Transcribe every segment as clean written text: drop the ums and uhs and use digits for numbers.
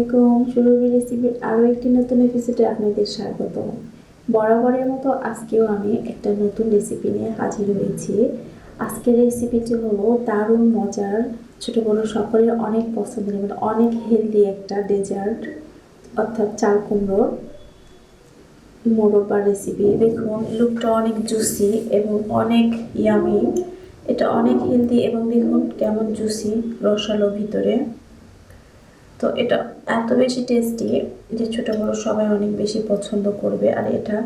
আলাইকুম। সুরভি রেসিপির আরও একটি নতুন এপিসোডে আপনাদের স্বাগত। বরাবরের মতো আজকেও আমি একটা নতুন রেসিপি নিয়ে হাজির হয়েছি। আজকের রেসিপিটি হলো দারুণ মজার, ছোটো বড়ো সকলের অনেক পছন্দের এবং অনেক হেলদি একটা ডেজার্ট, অর্থাৎ চাল কুমড়োর মোরব্বা রেসিপি। দেখুন লুকটা অনেক জুসি এবং অনেক ইয়ামি। এটা অনেক হেলদি এবং দেখুন কেমন জুসি, রসালো ভিতরে। তো এটা এত বেশি টেস্টি যে ছোটো বড়ো সবাই অনেক বেশি পছন্দ করবে। আর এটা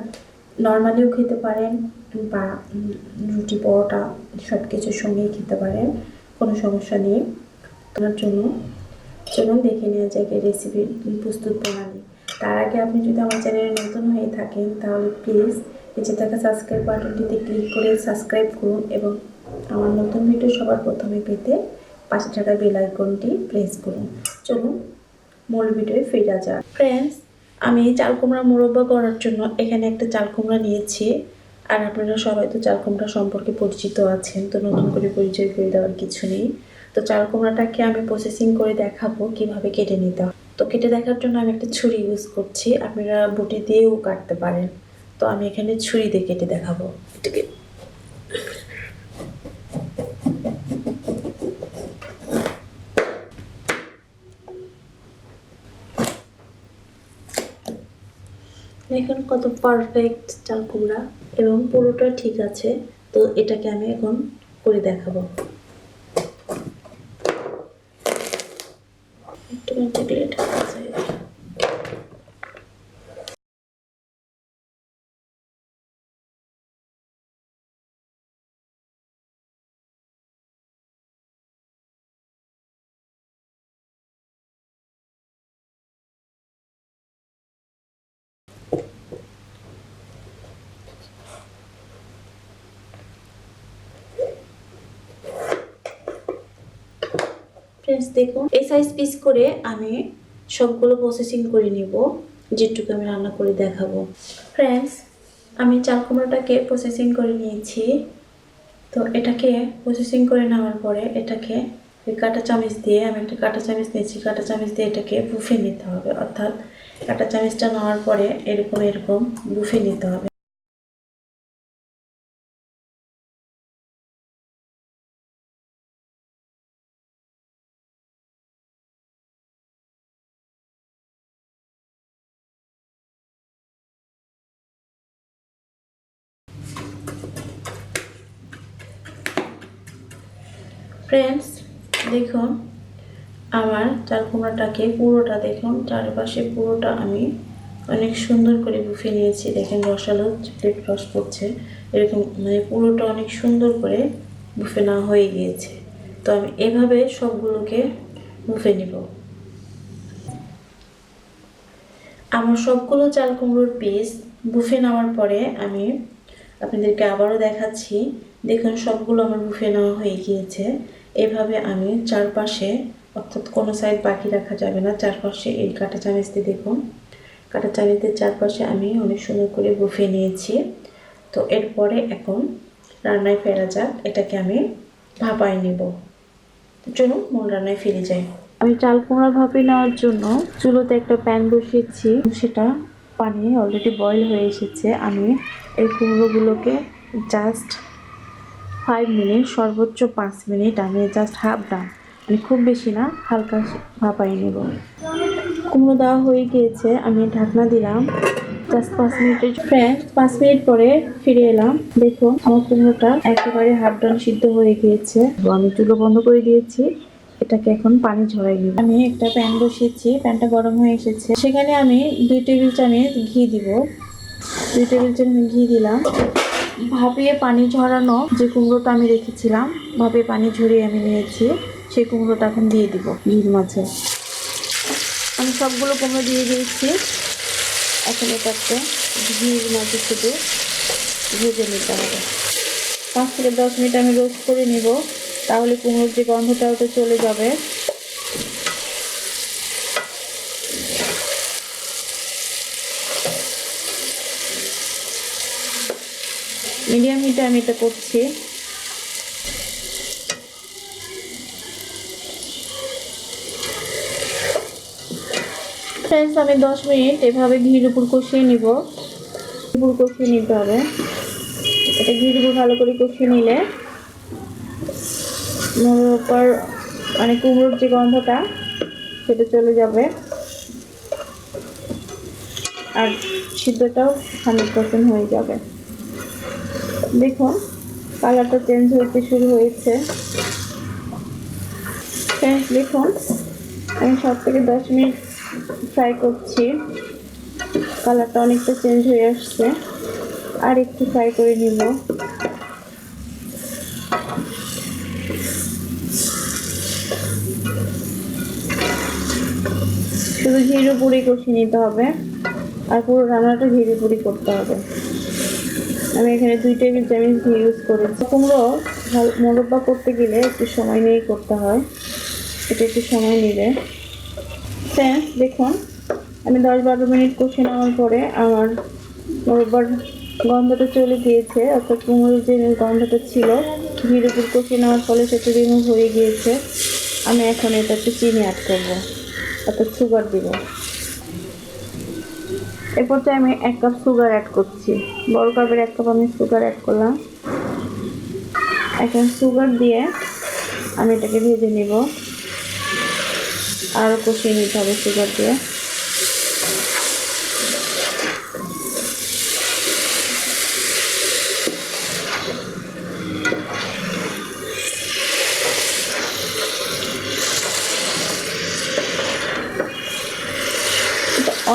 নর্মালিও খেতে পারেন বা রুটি পরোটা সব কিছুর সঙ্গেই খেতে পারেন, কোনো সমস্যা নেই। তার জন্য চলুন দেখে নেওয়া যায় রেসিপির প্রস্তুত প্রণালী। তার আগে আপনি যদি আমার চ্যানেলে নতুন হয়ে থাকেন তাহলে প্লিজ নিচে থাকা সাবস্ক্রাইব বাটনটিতে ক্লিক করে সাবস্ক্রাইব করুন এবং আমার নতুন ভিডিও সবার প্রথমে পেতে পাশে থাকা বেল আইকনটি প্রেস করুন। চলুন মূল ভিডিওয়ে ফিরে যাক। ফ্রেন্ডস, আমি চাল কুমড়া মোরব্বা করার জন্য এখানে একটা চাল কুমড়া নিয়েছি। আর আপনারা সবাই তো চাল কুমড়া সম্পর্কে পরিচিত আছেন, তো নতুন করে পরিচয় করে দেওয়ার কিছু নেই। তো চাল কুমড়াটাকে আমি প্রসেসিং করে দেখাবো কিভাবে কেটে নিতে হয়। তো কেটে দেখার জন্য আমি একটা ছুরি ইউজ করছি, আপনারা বটি দিয়েও কাটতে পারেন। তো আমি এখানে ছুরি দিয়ে কেটে দেখাবো। এটাকে দেখুন কত পারফেক্ট চাল কুমড়া এবং পুরোটা ঠিক আছে। তো এটাকে আমি এখন করে দেখাবো। একটু লেট আছে। ফ্রেন্ডস দেখুন, এই সাইজ পিস করে আমি সবগুলো প্রসেসিং করে নিব, যেটুকু আমি রান্না করে দেখাবো। ফ্রেন্ডস, আমি চাল কুমড়োটাকে প্রসেসিং করে নিয়েছি। তো এটাকে প্রসেসিং করে নেওয়ার পরে এটাকে কাঁটা চামচ দিয়ে, আমি একটা কাঁটা চামচ নিয়েছি, কাঁটা চামচ দিয়ে এটাকে বুফে নিতে হবে। অর্থাৎ কাঁটা চামচটা নেওয়ার পরে এরকম এরকম বুফে নিতে হবে। ফ্রেন্ডস দেখুন, আমার চাল কুমড়াটাকে পুরোটা দেখুন, চারপাশে পুরোটা আমি অনেক সুন্দর করে বুফে নিয়েছি। দেখেন রসালো প্লেট রস পড়ছে এরকম, মানে পুরোটা অনেক সুন্দর করে বুফে নেওয়া হয়ে গিয়েছে। তো আমি এভাবে সবগুলোকে বুফে নিব। আমার সবগুলো চাল কুমড়োর পিস বুফে নেওয়ার পরে আমি আপনাদেরকে আবারও দেখাচ্ছি। দেখুন সবগুলো আমার বুফে নেওয়া হয়ে গিয়েছে। এভাবে আমি চারপাশে, অর্থাৎ কোনো সাইড বাকি রাখা যাবে না, চারপাশে এই কাঁটা চামচ দিয়ে দেখুন, কাঁটা চামচের চারপাশে আমি অনেক সুন্দর করে বুফে নিয়েছি। তো এরপরে এখন রান্নায় ফেরা যাক। এটাকে আমি ভাপায় নেব। চলুন মূল রান্নায় ফিরে যাই। আমি চাল কুমড়া ভাপে নেওয়ার জন্য চুলোতে একটা প্যান বসিয়েছি, সেটা পানি অলরেডি বয়েল হয়ে এসেছে। আমি এই কুমড়োগুলোকে জাস্ট 5 মিনিট, সর্বোচ্চ 5 মিনিট আমি জাস্ট হাফ ডান, মানে খুব বেশি না, হালকা ভাপাই নেব। কুমড়ো দেওয়া হয়ে গিয়েছে, আমি ঢাকনা দিলাম জাস্ট 5 মিনিটের। ফ্রেন্ড 5 মিনিট পরে ফিরে এলাম। দেখুন আমার কুমড়োটা একেবারে হাফ ডান সিদ্ধ হয়ে গিয়েছে। আমি চুলো বন্ধ করে দিয়েছি। এটাকে এখন পানি ঝরাই নিব। আমি একটা প্যান বসিয়েছি, প্যানটা গরম হয়ে এসেছে, সেখানে আমি 2 টেবিল চামচ ঘি দিব। 2 টেবিল চামচ ঘি দিলাম। ভাপিয়ে পানি ঝরানো যে কুমড়োটা আমি রেখেছিলাম, ভাপিয়ে পানি ঝরিয়ে আমি নিয়েছি, সেই কুমড়োটা এখন দিয়ে দিব ঘির মাঝে। আমি সবগুলো কুমড়ো দিয়ে দিয়েছি। এখন এটাকে ঘির মাঝে শুধু ভেজে নিতে হবে। 5 থেকে 10 মিনিট আমি রোস্ট করে নিব, তাহলে কুমড়োর যে গন্ধটা ওটা চলে যাবে। মিডিয়াম হিটে আমি এটা করছি। ফ্রেন্ডস, আমি 10 মিনিট এভাবে ঘির উপর কষিয়ে নিব। উপর কষিয়ে নিতে হবে। এটা ঘির উপর ভালো করে কষিয়ে নিলে মোরব্বার মানে কুমড়োর যে গন্ধটা সেটা চলে যাবে, আর সিদ্ধটাও 100% হয়ে যাবে। দেখুন কালারটা চেঞ্জ হতে শুরু হয়েছে। ফ্রেন্ডস দেখুন, আমি 7 থেকে 10 মিনিট ফ্রাই করছি, কালারটা অনেকটা চেঞ্জ হয়ে আসছে। আর একটু ফ্রাই করে নিব। শুধু ঘির উপরেই কষিয়ে নিতে হবে, আর পুরো রান্নাটা ঘির উপরেই করতে হবে। আমি এখানে 2 টেবিল চামচ ঘি ইউজ করেছি। কুমড়ো মোরব্বা করতে গেলে একটু সময় নিয়েই করতে হয়, এটা একটু সময় নেবে। ফ্রেন্ডস দেখুন, আমি 10-12 মিনিট কষিয়ে নেওয়ার পরে আমার মোরব্বার গন্ধটা চলে গিয়েছে, অর্থাৎ কুমড়োর যে গন্ধটা ছিল ঘির উপর কষিয়ে নেওয়ার ফলে সেটা রিমুভ হয়ে গিয়েছে। আমি এখন এটাতে চিনি অ্যাড করবো, অর্থাৎ সুগার দিব। এরপর আমি 1 কাপ সুগার অ্যাড করছি, বড় কাপের 1 কাপ আমি সুগার অ্যাড করলাম। এখন সুগার দিয়ে আমি এটাকে ভেজে নেব, আরও কষিয়ে নিতে হবে সুগার দিয়ে।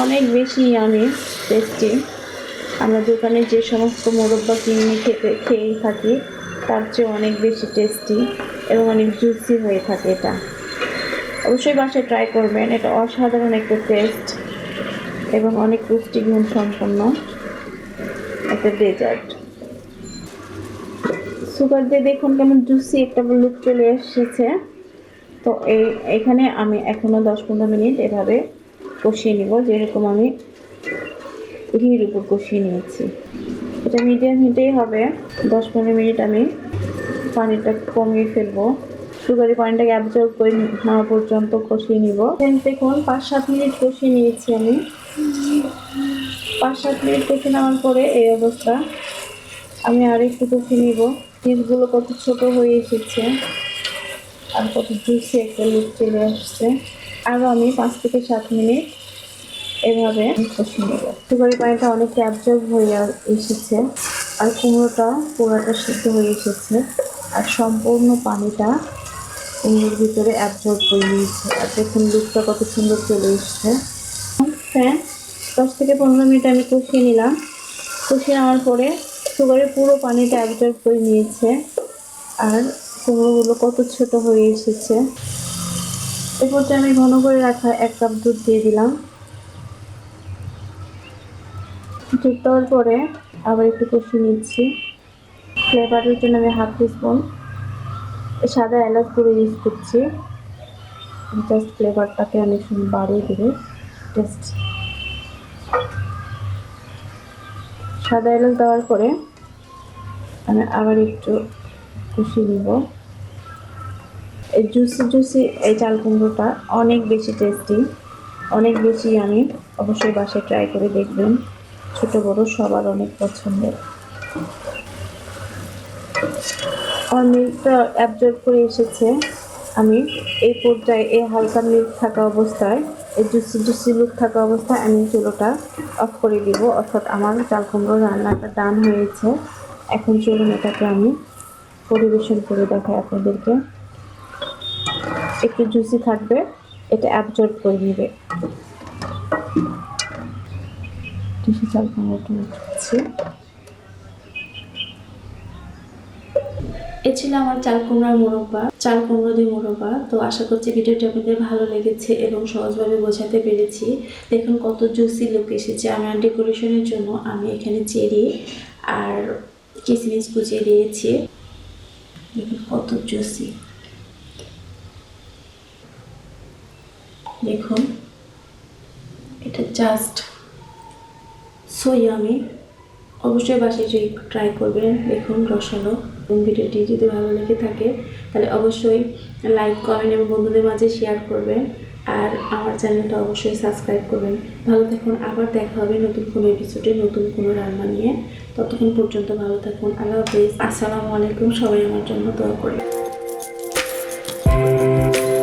অনেক বেশি আমি টেস্টি। আমরা দোকানে যে সমস্ত মোরব্বা কিনে খেয়ে থাকি তার চেয়ে অনেক বেশি টেস্টি এবং অনেক জুসি হয়ে থাকে। এটা অবশ্যই বাসায় ট্রাই করবেন। এটা অসাধারণ একটা টেস্ট এবং অনেক পুষ্টিগুণ সম্পন্ন একটা ডেজার্ট। সুগার দিয়ে দেখুন কেমন জুসি একটা লুক চলে এসেছে। তো এখানে আমি এখনও 10-15 মিনিট এভাবে কষিয়ে নিব, যেরকম আমি ঘির উপর কষিয়ে নিয়েছি। এটা মিডিয়াম হিটেই হবে। 10-15 মিনিট আমি পানিটা কমিয়ে ফেলবো, সুগারের পানিটাকে অ্যাবজর্ব করে নেওয়া পর্যন্ত কষিয়ে নিব। দেখুন 5-7 মিনিট কষিয়ে নিয়েছি আমি। 5-7 মিনিট কষিয়ে নেওয়ার পরে এই অবস্থা। আমি আর একটু কষিয়ে নিব। পিসগুলো কত ছোট হয়ে এসেছে আর কত জুসি একটা লুক চলে আসছে। আরও আমি 5 থেকে 7 মিনিট এভাবে কষিয়ে নেব। সুগারের পানিটা অনেকটা অ্যাবজর্ব হয়ে এসেছে, আর কুমড়োটা পুরোটা সিদ্ধ হয়ে এসেছে, আর সম্পূর্ণ পানিটা কুমড়োর ভিতরে অ্যাবজর্ব করে নিয়েছে। আর দেখুন লুকটা কত সুন্দর চলে এসছে। হ্যাঁ, 10 থেকে 15 মিনিট আমি কষিয়ে নিলাম। কষিয়ে নেওয়ার পরে সুগারের পুরো পানিটা অ্যাবজর্ব করে নিয়েছে, আর কুমড়োগুলো কত ছোট হয়ে এসেছে। এরপর আমি ঘন করে রাখা 1 কাপ দুধ দিয়ে দিলাম। দুধ দেওয়ার পরে আবার একটু কষিয়ে নিচ্ছি। ফ্লেভারের জন্য আমি 1/2 টিস্পুন সাদা এলাচ গুঁড়ো ইউজ করছি, জাস্ট ফ্লেভারটাকে অনেক সুন্দর বাড়িয়ে দেবে টেস্ট। সাদা এলাচ দেওয়ার পরে আমি আবার একটু কষিয়ে নিব। এই জুসি এই চাল কুমড়োটা অনেক বেশি টেস্টি, অনেক বেশি। আমি অবশ্যই বাসায় ট্রাই করে দেখবেন, ছোট বড় সবার অনেক পছন্দের। আমার মিল্কটা অ্যাবজর্ব করে এসেছে। আমি এই পর্যায়ে এই হালকা মিল্ক থাকা অবস্থায়, এই জুসি লুক থাকা অবস্থায় আমি চুলোটা অফ করে দিব, অর্থাৎ আমার চাল কুমড়ো রান্নাটা ডান হয়েছে। এখন চলুন এটাকে আমি পরিবেশন করে দেখাই আপনাদেরকে। একটু জুসি থাকবে, এটা অ্যাবজর্ব করে নেবে। চাল কুমড়োটা উঠছে। এ ছিল আমার চাল কুমড়ার মোরব্বা, চাল কুমড়ো দিয়ে মোরব্বা। তো আশা করছি ভিডিওটি আপনাদের ভালো লেগেছে এবং সহজভাবে বোঝাতে পেরেছি। দেখুন কত জুসি লুক এসেছে। আমার ডেকোরেশনের জন্য আমি এখানে চেরি আর কিশমিশ কুচিয়ে দিয়েছি। দেখুন কত জুসি, দেখুন এটা জাস্ট সো ইয়ামি। অবশ্যই বাসায় ট্রাই করবেন। দেখুন রসালো। এবং ভিডিওটি যদি ভালো লেগে থাকে তাহলে অবশ্যই লাইক, কমেন্ট এবং বন্ধুদের মাঝে শেয়ার করবেন। আর আমার চ্যানেলটা অবশ্যই সাবস্ক্রাইব করবেন। ভালো থাকুন, আবার দেখা হবে নতুন কোনো এপিসোডে নতুন কোনো রান্না নিয়ে। ততক্ষণ পর্যন্ত ভালো থাকুন। আল্লাহ হাফেজ। আসসালামু আলাইকুম। সবাই আমার জন্য দোয়া করবেন।